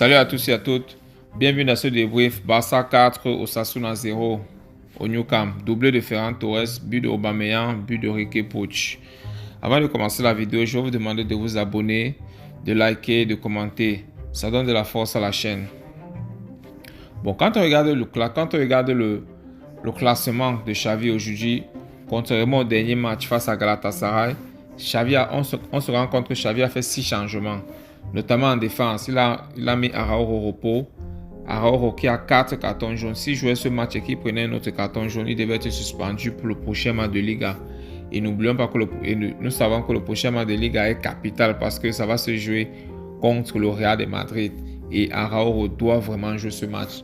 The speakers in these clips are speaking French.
Salut à tous et à toutes. Bienvenue dans ce débrief. Barça 4, Osasuna 0 au Nou Camp. Doublé de Ferran Torres, but de Aubameyang, but de Riqui Puig. Avant de commencer la vidéo, je vais vous demander de vous abonner, de liker, de commenter. Ça donne de la force à la chaîne. Bon, quand on regarde le classement de Xavi aujourd'hui, contrairement au dernier match face à Galatasaray, on se rend compte que Xavi a fait 6 changements. Notamment en défense, il a mis Araujo au repos. Araujo qui a 4 cartons jaunes. S'il jouait ce match et qu'il prenait un autre carton jaune, il devait être suspendu pour le prochain match de Liga. Et n'oublions pas que nous savons que le prochain match de Liga est capital parce que ça va se jouer contre le Real de Madrid. Et Araujo doit vraiment jouer ce match.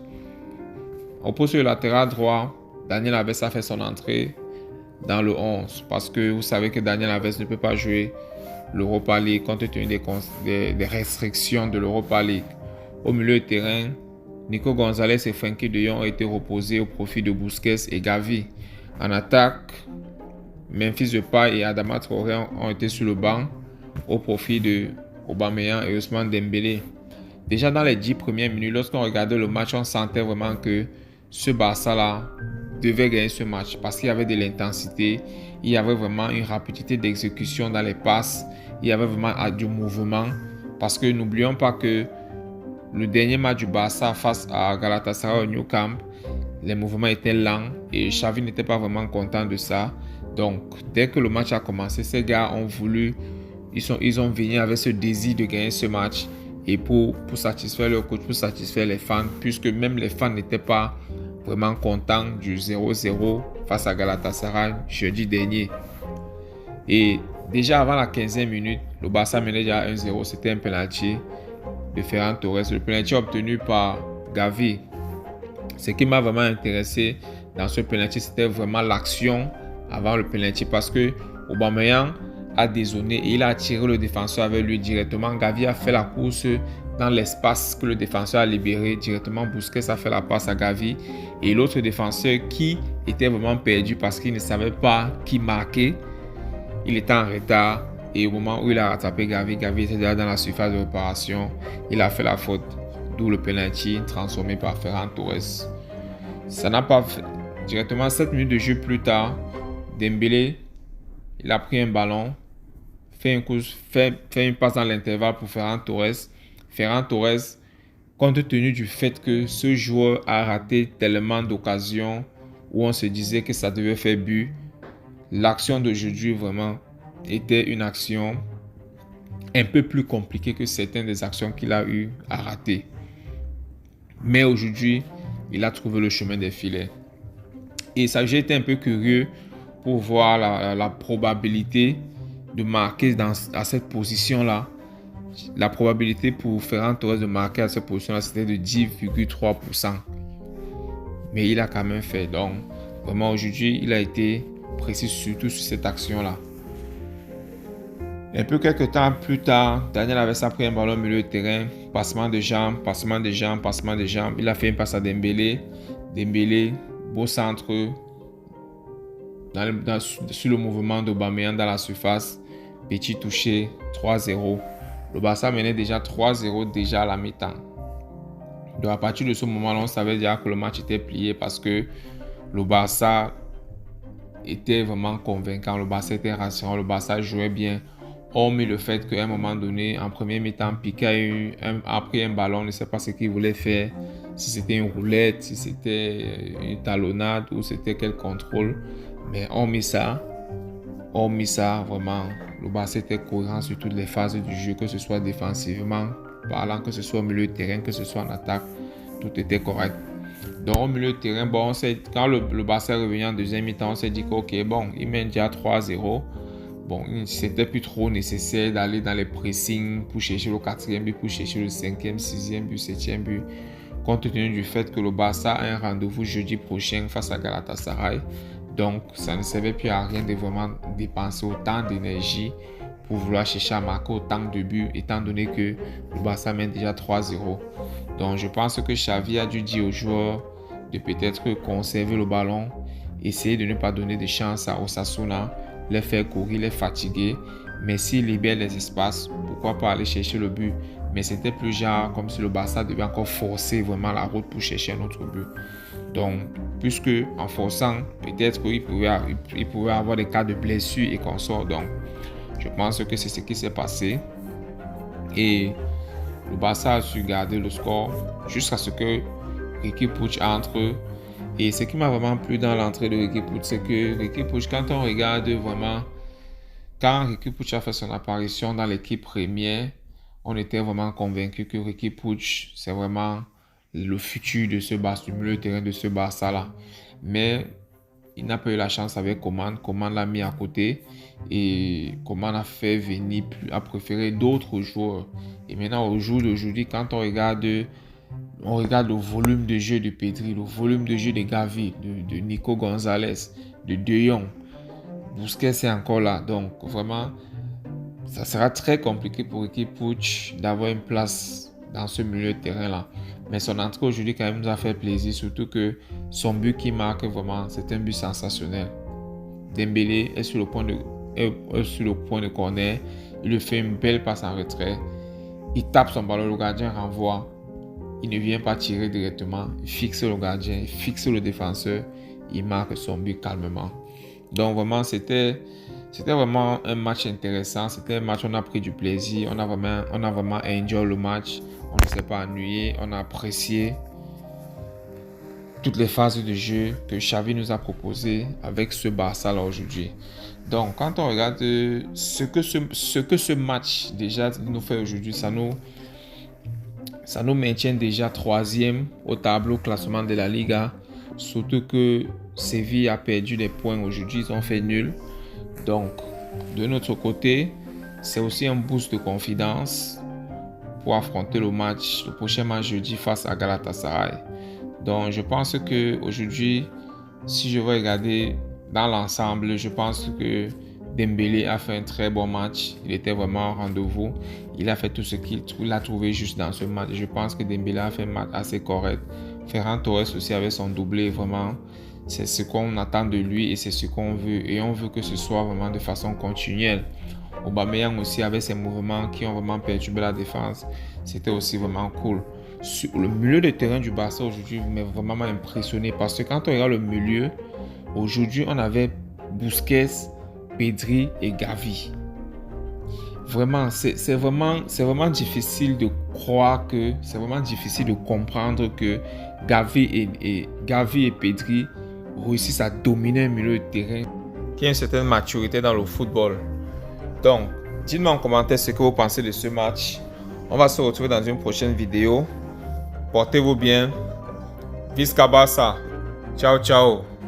Au poste de latéral droit, Daniel Alves a fait son entrée dans le 11 parce que vous savez que Daniel Alves ne peut pas jouer l'Europa League compte tenu des restrictions de l'Europa League. Au milieu de terrain, Nico Gonzalez et Frenkie de Jong ont été reposés au profit de Busquets et Gavi. En attaque, Memphis Depay et Adama Traoré ont été sur le banc au profit de Aubameyang et Ousmane Dembélé. Déjà dans les 10 premières minutes, lorsqu'on regardait le match, on sentait vraiment que ce Barça-là devait gagner ce match parce qu'il y avait de l'intensité, il y avait vraiment une rapidité d'exécution dans les passes, il y avait vraiment du mouvement parce que n'oublions pas que le dernier match du Barça face à Galatasaray au Nou Camp, les mouvements étaient lents et Xavi n'était pas vraiment content de ça. Donc dès que le match a commencé, ces gars ont voulu, ils ont venu avec ce désir de gagner ce match et pour satisfaire leur coach, pour satisfaire les fans, puisque même les fans n'étaient pas vraiment content du 0-0 face à Galatasaray jeudi dernier. Et déjà avant la 15e minute, le Barça menait déjà 1-0. C'était un penalty de Ferran Torres. Le penalty obtenu par Gavi. Ce qui m'a vraiment intéressé dans ce penalty, c'était vraiment l'action avant le penalty parce que Aubameyang a dézonné et il a attiré le défenseur avec lui directement. Gavi a fait la course dans l'espace que le défenseur a libéré. Directement, Busquets a fait la passe à Gavi. Et l'autre défenseur qui était vraiment perdu parce qu'il ne savait pas qui marquer, il était en retard. Et au moment où il a rattrapé Gavi, Gavi était déjà dans la surface de réparation. Il a fait la faute, d'où le penalty transformé par Ferran Torres. Ça n'a pas fait. Directement 7 minutes de jeu plus tard, Dembélé, il a pris un ballon, fait une passe dans l'intervalle pour Ferran Torres. Ferran Torres, compte tenu du fait que ce joueur a raté tellement d'occasions où on se disait que ça devait faire but, l'action d'aujourd'hui vraiment était une action un peu plus compliquée que certaines des actions qu'il a eu à rater. Mais aujourd'hui, il a trouvé le chemin des filets. Et ça, j'ai été un peu curieux pour voir la probabilité de marquer à cette position-là. La probabilité pour Ferran Torres de marquer à cette position-là, c'était de 10,3%. Mais il a quand même fait. Donc, vraiment, aujourd'hui, il a été précis surtout sur cette action-là. Un peu quelques temps plus tard, Daniel Alves a pris un ballon au milieu de terrain. Passement de jambes. Il a fait une passe à Dembélé. Dembélé, beau centre sur le mouvement d'Aubameyang dans la surface. Petit touché, 3-0. Le Barça menait déjà 3-0 déjà à la mi-temps. Donc à partir de ce moment-là, on savait déjà que le match était plié parce que le Barça était vraiment convaincant. Le Barça était rassurant, le Barça jouait bien. Hormis le fait qu'à un moment donné, en premier mi-temps, Piqué a pris un ballon, on ne sait pas ce qu'il voulait faire. Si c'était une roulette, si c'était une talonnade ou c'était quel contrôle. Mais hormis ça, vraiment, le Barça était cohérent sur toutes les phases du jeu, que ce soit défensivement parlant, que ce soit au milieu de terrain, que ce soit en attaque, tout était correct. Donc au milieu de terrain, bon, quand le Barça est revenu en deuxième mi-temps, on s'est dit que bon, il mène déjà 3-0. Bon, c'était plus trop nécessaire d'aller dans les pressings pour chercher le 4e but, pour chercher le 5e, 6e but, 7e but. Compte tenu du fait que le Barça a un rendez-vous jeudi prochain face à Galatasaray. Donc, ça ne servait plus à rien de vraiment dépenser autant d'énergie pour vouloir chercher à marquer autant de buts, étant donné que le Barça mène déjà 3-0. Donc, je pense que Xavi a dû dire aux joueurs de peut-être conserver le ballon, essayer de ne pas donner de chance à Osasuna, les faire courir, les fatiguer. Mais s'il libère les espaces, pourquoi pas aller chercher le but mais c'était plus genre comme si le Barça devait encore forcer vraiment la route pour chercher un autre but. Donc, puisque en forçant, peut-être qu'il pouvait avoir des cas de blessure et consorts. Donc, je pense que c'est ce qui s'est passé. Et le Barça a su garder le score jusqu'à ce que Riqui Puig entre. Et ce qui m'a vraiment plu dans l'entrée de Riqui Puig, c'est que Riqui Puig, quand on regarde vraiment, quand Riqui Puig a fait son apparition dans l'équipe première, on était vraiment convaincu que Riqui Puig, c'est vraiment le futur de ce Barça, du milieu de terrain de ce Barça-là. Mais il n'a pas eu la chance avec Coman. Coman l'a mis à côté et Coman a fait venir, a préféré d'autres joueurs. Et maintenant, au jour d'aujourd'hui, quand on regarde le volume de jeu de Pedri, le volume de jeu de Gavi, de Nico Gonzalez, de De Jong, Busquets est encore là. Donc, vraiment, ça sera très compliqué pour Riqui Puig d'avoir une place dans ce milieu de terrain-là. Mais son entrée aujourd'hui, quand même, nous a fait plaisir. Surtout que son but qui marque vraiment, c'est un but sensationnel. Dembélé est sur le point de corner. Il lui fait une belle passe en retrait. Il tape son ballon, le gardien renvoie. Il ne vient pas tirer directement. Il fixe le gardien, il fixe le défenseur. Il marque son but calmement. Donc vraiment, c'était vraiment un match intéressant. C'était un match où on a pris du plaisir. On a vraiment enjoy le match. On ne s'est pas ennuyé. On a apprécié toutes les phases de jeu que Xavi nous a proposées avec ce Barça-là aujourd'hui. Donc, quand on regarde ce que ce match déjà nous fait aujourd'hui, ça nous maintient déjà 3e au tableau classement de la Liga. Surtout que Séville a perdu des points aujourd'hui, ils ont fait nul. Donc, de notre côté, c'est aussi un boost de confiance pour affronter le prochain match jeudi face à Galatasaray. Donc, je pense qu'aujourd'hui, si je veux regarder dans l'ensemble, je pense que Dembélé a fait un très bon match. Il était vraiment au rendez-vous. Il a fait tout ce qu'il a trouvé juste dans ce match. Je pense que Dembélé a fait un match assez correct. Ferran Torres aussi avec son doublé, vraiment, c'est ce qu'on attend de lui et c'est ce qu'on veut. Et on veut que ce soit vraiment de façon continuelle. Aubameyang aussi avec ses mouvements qui ont vraiment perturbé la défense. C'était aussi vraiment cool. Sur le milieu de terrain du Barça aujourd'hui m'a vraiment impressionné parce que quand on regarde le milieu, aujourd'hui on avait Busquets, Pedri et Gavi. Vraiment, c'est vraiment difficile de croire que, c'est vraiment difficile de comprendre que Gavi et Pedri réussissent à dominer un milieu de terrain qui a une certaine maturité dans le football. Donc, dites-moi en commentaire ce que vous pensez de ce match. On va se retrouver dans une prochaine vidéo. Portez-vous bien. Visca Barça. Ciao, ciao.